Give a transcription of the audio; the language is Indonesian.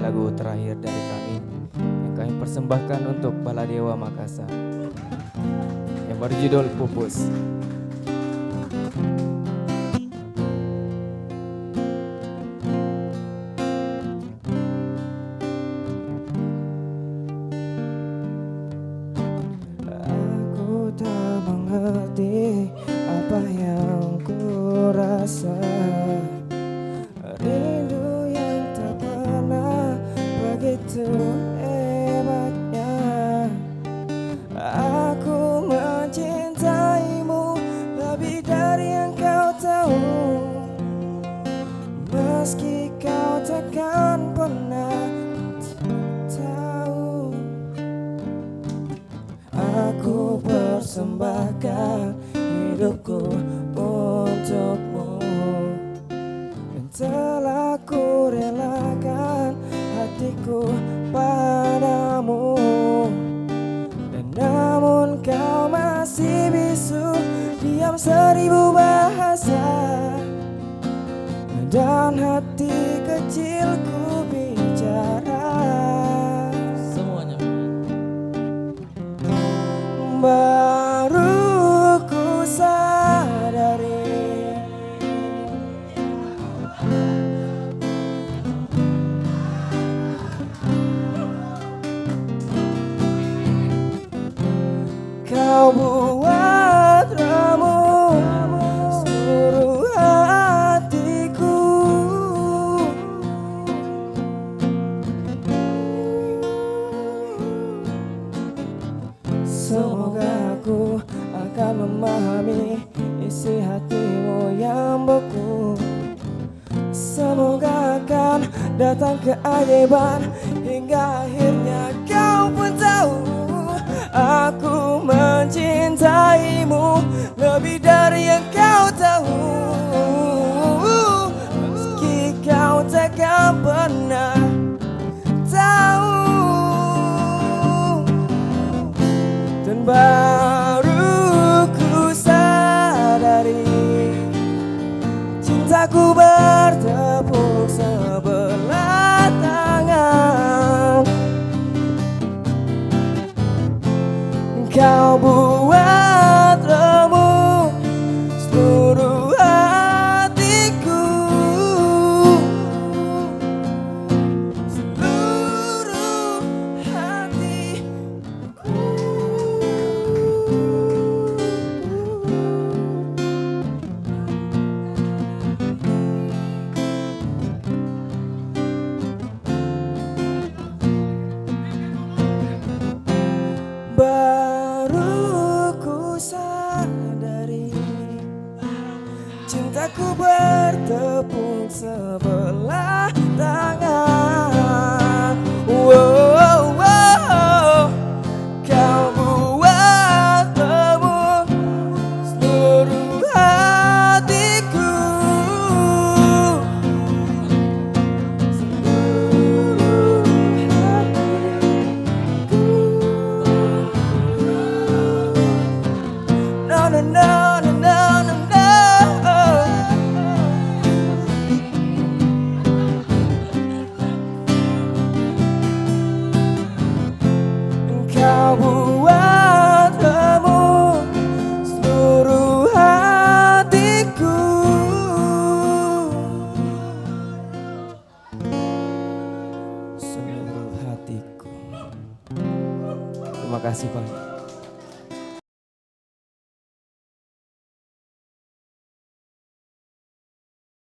lagu terakhir dari kami yang kami persembahkan untuk Baladewa Makassar yang berjudul Pupus. Aku tak mengerti apa yang ku rasa, rindu yang tak pernah begitu hebatnya. Aku mencintaimu lebih dari yang kau tahu, meski kau takkan pernah tahu. Aku persembahkan hidupku untukmu, dan telah ku relakan hatiku padamu. Dan namun kau masih bisu, diam 1000 bahasa, dan hati kecilku bicara. Semuanya. Baru ku sadari kau buat remuk seluruh hatiku. Semoga aku akan memahami isi hatimu yang beku. Semoga akan datang keajaiban hingga akhirnya kau pun tahu. Aku mencintaimu lebih dari yang kau tahu, meski kau takkan pernah tahu. Dan baru ku sadari cintaku bertepuk sebelah tangan. Kau buat remuk seluruh hatiku, seluruh hatiku. Baru ku sadari cintaku bertepuk sebelah tangan. Wow, wow. Kau buat remuk seluruh hatiku, seluruh hatiku. No, no, no, no, no, no, no. Kau buat remuk seluruh hatiku, seluruh hatiku. Terima kasih Pak.